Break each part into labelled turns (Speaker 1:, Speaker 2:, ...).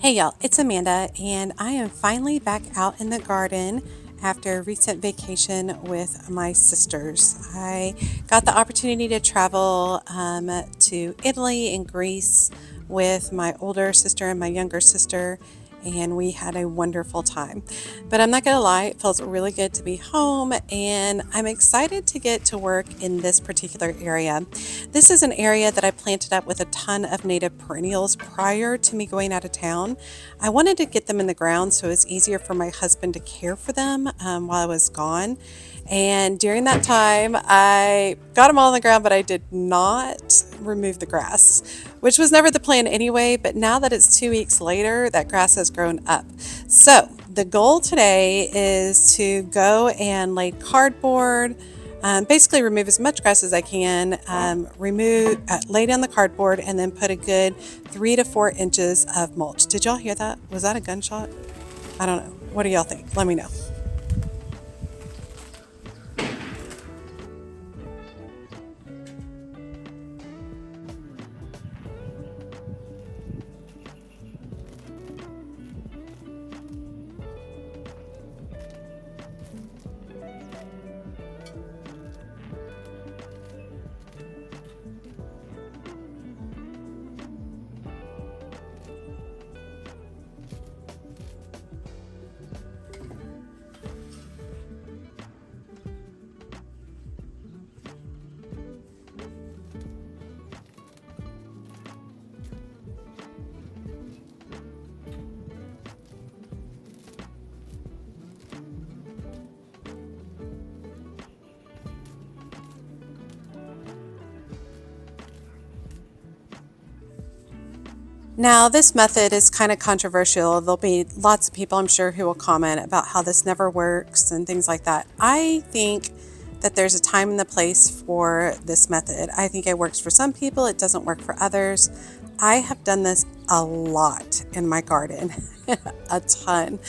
Speaker 1: Hey y'all, it's Amanda, and I am finally back out in the garden after a recent vacation with my sisters. I got the opportunity to travel to Italy and Greece with my older sister and my younger sister, and we had a wonderful time. But I'm not gonna lie, it feels really good to be home, and I'm excited to get to work in this particular area. This is an area that I planted up with a ton of native perennials prior to me going out of town. I wanted to get them in the ground so it's easier for my husband to care for them while I was gone. And during that time, I got them all on the ground, but I did not remove the grass, which was never the plan anyway. But now that it's 2 weeks later, that grass has grown up. So the goal today is to go and lay cardboard. Basically, remove as much grass as I can, lay down the cardboard, and then put a good 3 to 4 inches of mulch. Did y'all hear that? Was that a gunshot? I don't know. What do y'all think? Let me know. Now, this method is kind of controversial. There'll be lots of people, I'm sure, who will comment about how this never works and things like that. I think that there's a time and the place for this method. I think it works for some people, it doesn't work for others. I have done this a lot in my garden, a ton.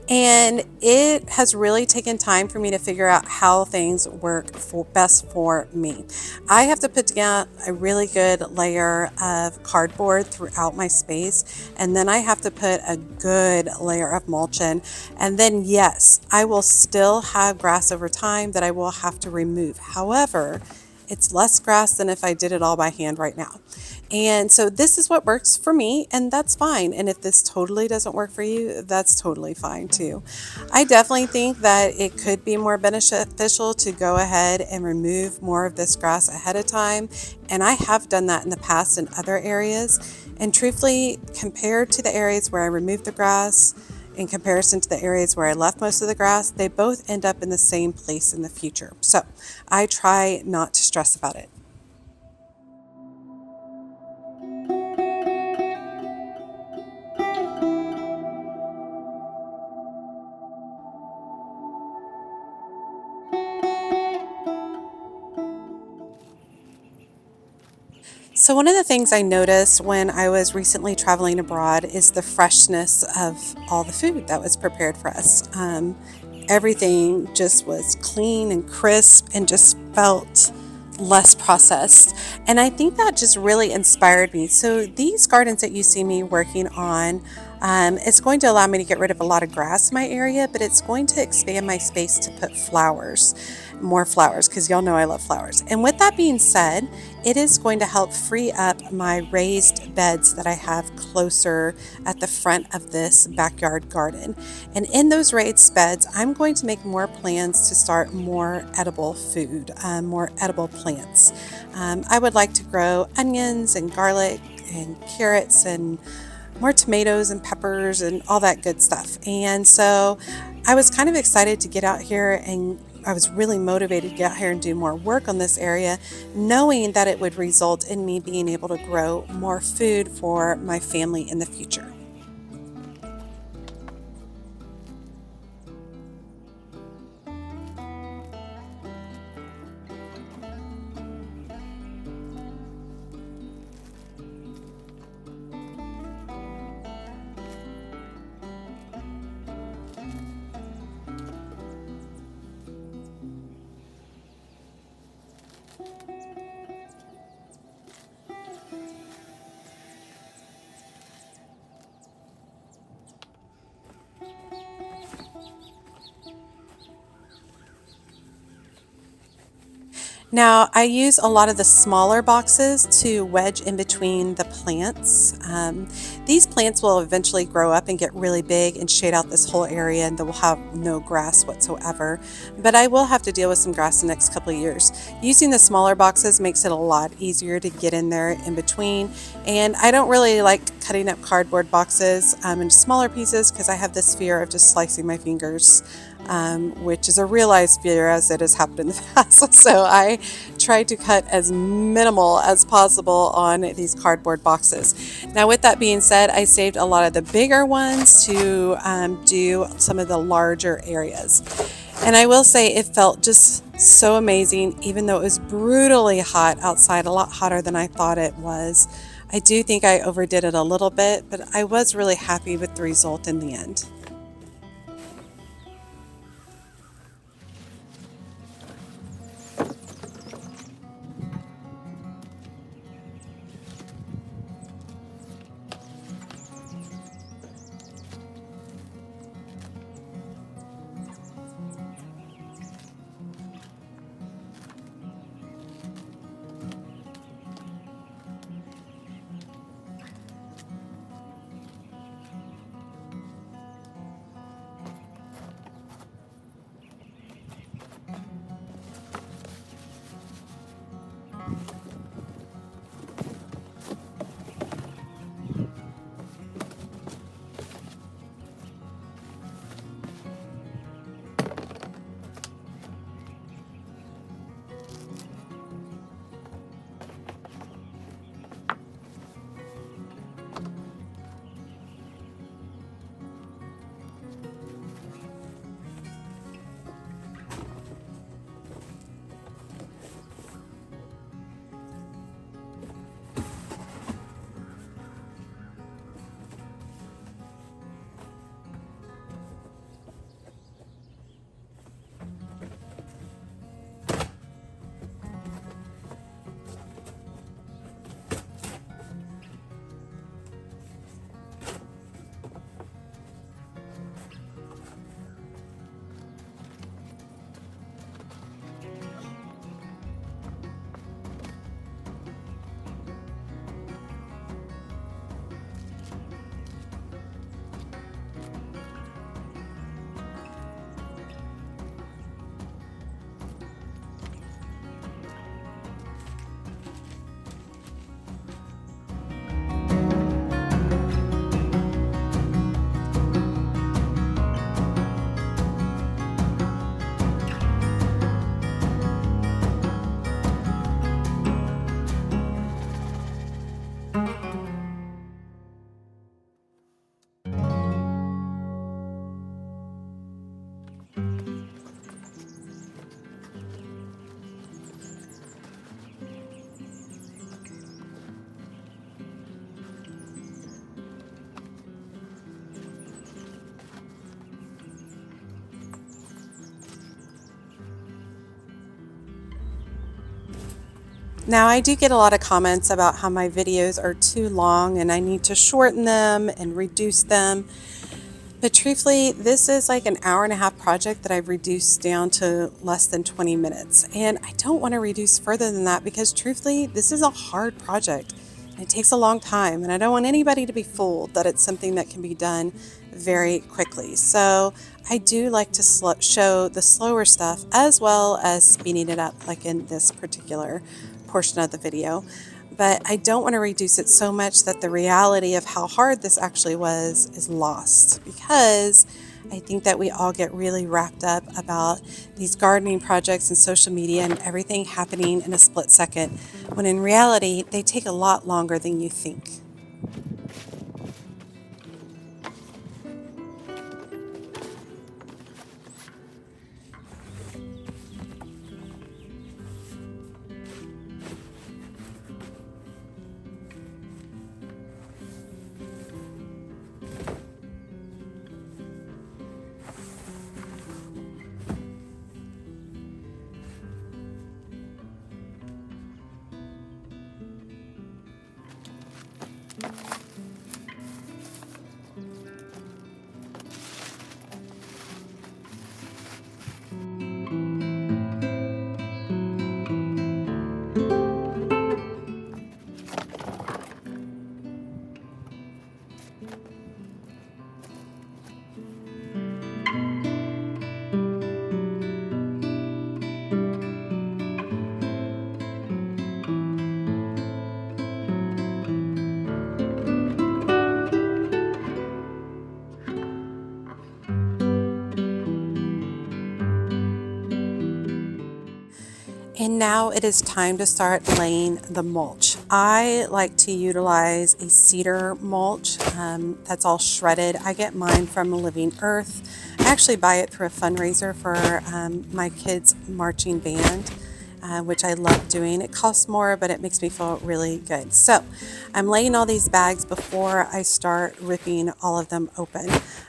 Speaker 1: And it has really taken time for me to figure out how things work for best for me. I have to put down a really good layer of cardboard throughout my space, and then I have to put a good layer of mulch in. And then, yes, I will still have grass over time that I will have to remove. However, it's less grass than if I did it all by hand right now. And so this is what works for me, and that's fine. And if this totally doesn't work for you, that's totally fine too. I definitely think that it could be more beneficial to go ahead and remove more of this grass ahead of time. And I have done that in the past in other areas. And truthfully, compared to the areas where I removed the grass, in comparison to the areas where I left most of the grass, they both end up in the same place in the future. So I try not to stress about it. So, one of the things I noticed when I was recently traveling abroad is the freshness of all the food that was prepared for us. Everything just was clean and crisp and just felt less processed. And I think that just really inspired me. So, these gardens that you see me working on, it's going to allow me to get rid of a lot of grass in my area, but it's going to expand my space to put flowers, more flowers, because y'all know I love flowers. And with that being said, it is going to help free up my raised beds that I have closer at the front of this backyard garden. And in those raised beds, I'm going to make more plans to start more edible food, more edible plants. I would like to grow onions and garlic and carrots and more tomatoes and peppers and all that good stuff. And so I was kind of excited to get out here, and I was really motivated to get out here and do more work on this area, knowing that it would result in me being able to grow more food for my family in the future. Now, I use a lot of the smaller boxes to wedge in between the plants. These plants will eventually grow up and get really big and shade out this whole area, and they will have no grass whatsoever. But I will have to deal with some grass the next couple of years. Using the smaller boxes makes it a lot easier to get in there in between. And I don't really like cutting up cardboard boxes into smaller pieces because I have this fear of just slicing my fingers. Which is a realized fear as it has happened in the past. So I try to cut as minimal as possible on these cardboard boxes. Now, with that being said, I saved a lot of the bigger ones to do some of the larger areas. And I will say it felt just so amazing, even though it was brutally hot outside, a lot hotter than I thought it was. I do think I overdid it a little bit, but I was really happy with the result in the end. Now, I do get a lot of comments about how my videos are too long and I need to shorten them and reduce them. But truthfully, this is like an hour and a half project that I've reduced down to less than 20 minutes. And I don't want to reduce further than that because truthfully, this is a hard project. And it takes a long time. And I don't want anybody to be fooled that it's something that can be done very quickly. So I do like to show the slower stuff as well as speeding it up, like in this particular portion of the video. But I don't want to reduce it so much that the reality of how hard this actually was is lost, because I think that we all get really wrapped up about these gardening projects and social media and everything happening in a split second, when in reality, they take a lot longer than you think. And now it is time to start laying the mulch. I like to utilize a cedar mulch that's all shredded. I get mine from Living Earth. I actually buy it through a fundraiser for my kids' marching band. Which I love doing. It costs more, but it makes me feel really good. So I'm laying all these bags before I start ripping all of them open.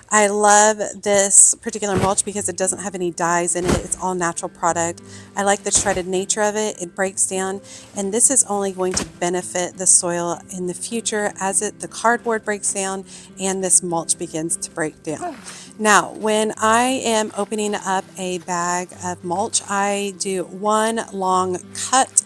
Speaker 1: I love this particular mulch because it doesn't have any dyes in it. It's all natural product. I like the shredded nature of it. It breaks down, and this is only going to benefit the soil in the future as the cardboard breaks down and this mulch begins to break down. Now, when I am opening up a bag of mulch, I do one long cut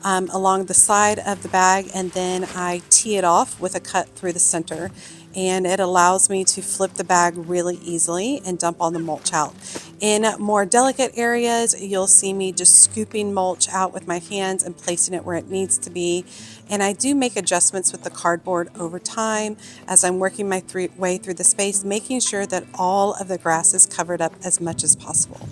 Speaker 1: along the side of the bag, and then I tee it off with a cut through the center. And it allows me to flip the bag really easily and dump all the mulch out. In more delicate areas, you'll see me just scooping mulch out with my hands and placing it where it needs to be. And I do make adjustments with the cardboard over time as I'm working my way through the space, making sure that all of the grass is covered up as much as possible.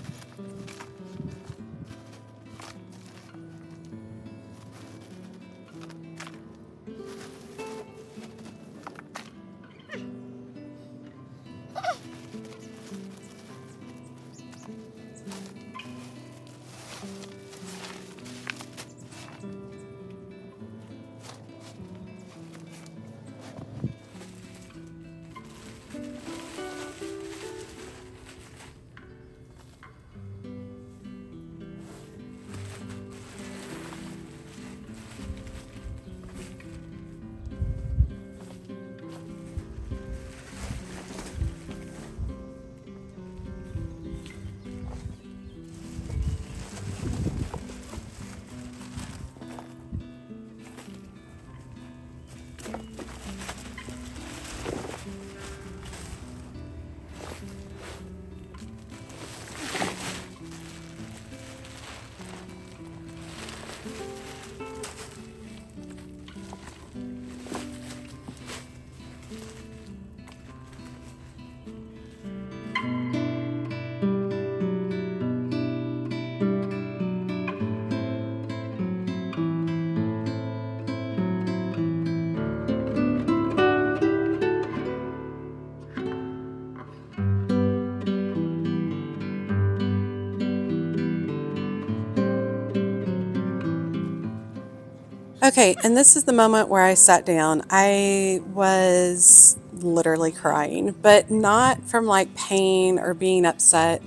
Speaker 1: Okay, and this is the moment where I sat down. I was literally crying, but not from like pain or being upset.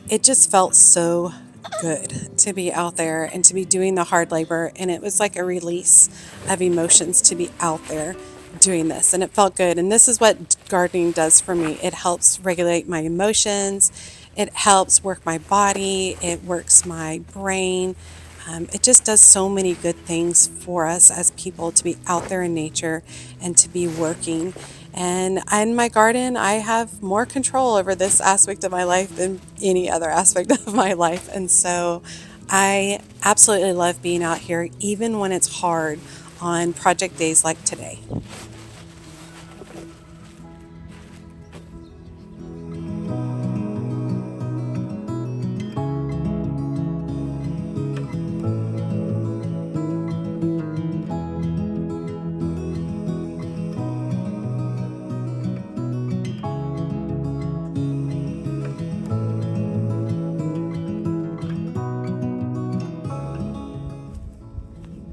Speaker 1: It just felt so good to be out there and to be doing the hard labor. And it was like a release of emotions to be out there doing this. And it felt good. And this is what gardening does for me. It helps regulate my emotions. It helps work my body. It works my brain. It just does so many good things for us as people to be out there in nature and to be working. And in my garden, I have more control over this aspect of my life than any other aspect of my life. And so I absolutely love being out here, even when it's hard on project days like today.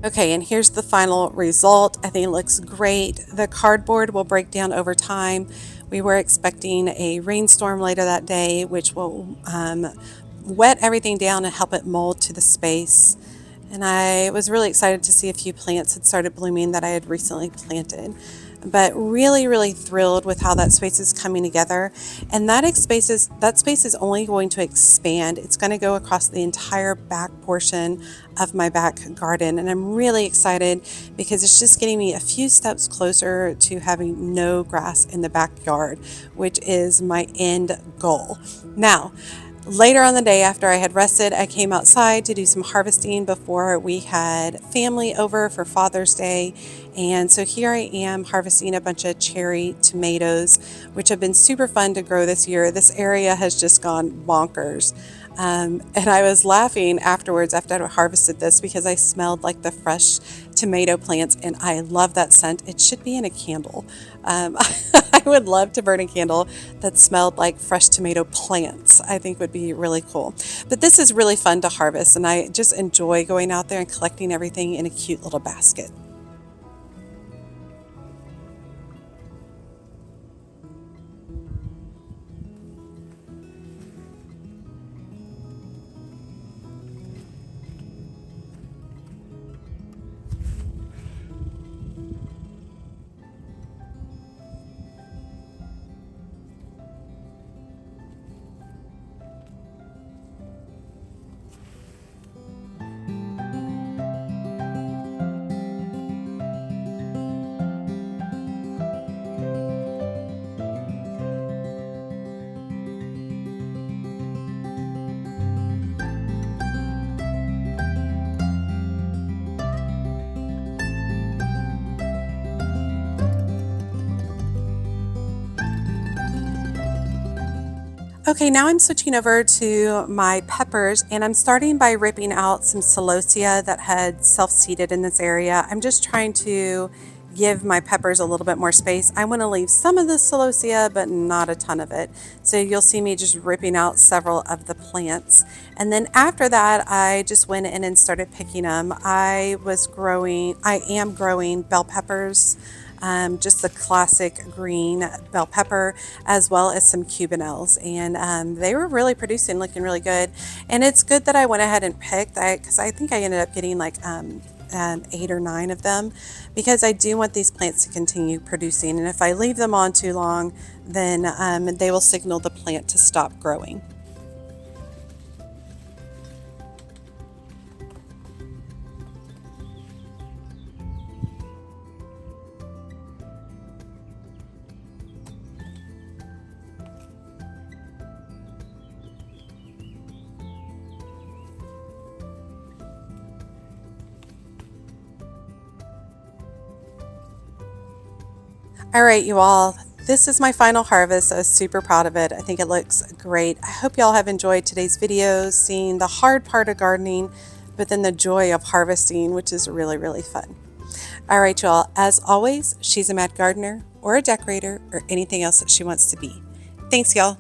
Speaker 1: Okay, and here's the final result. I think it looks great. The cardboard will break down over time. We were expecting a rainstorm later that day, which will wet everything down and help it mold to the space. And I was really excited to see a few plants had started blooming that I had recently planted. But really, really thrilled with how that space is coming together. And that space is only going to expand. It's going to go across the entire back portion of my back garden. And I'm really excited because it's just getting me a few steps closer to having no grass in the backyard, which is my end goal. Now, later on the day after I had rested, I came outside to do some harvesting before we had family over for Father's Day. And so here I am harvesting a bunch of cherry tomatoes, which have been super fun to grow this year. This area has just gone bonkers. And I was laughing afterwards after I harvested this because I smelled like the fresh tomato plants, and I love that scent. It should be in a candle. I would love to burn a candle that smelled like fresh tomato plants. I think would be really cool. But this is really fun to harvest, and I just enjoy going out there and collecting everything in a cute little basket. Okay, now I'm switching over to my peppers, and I'm starting by ripping out some celosia that had self-seeded in this area. I'm just trying to give my peppers a little bit more space. I want to leave some of the celosia, but not a ton of it. So you'll see me just ripping out several of the plants. And then after that, I just went in and started picking them. I am growing bell peppers, just the classic green bell pepper, as well as some cubanelles. And they were really producing, looking really good. And it's good that I went ahead and picked, because I think I ended up getting like 8 or 9 of them, because I do want these plants to continue producing. And if I leave them on too long, then they will signal the plant to stop growing. All right, you all, this is my final harvest. I was super proud of it. I think it looks great. I hope y'all have enjoyed today's videos, seeing the hard part of gardening, but then the joy of harvesting, which is really, really fun. All right, y'all, as always, she's a mad gardener or a decorator or anything else that she wants to be. Thanks, y'all.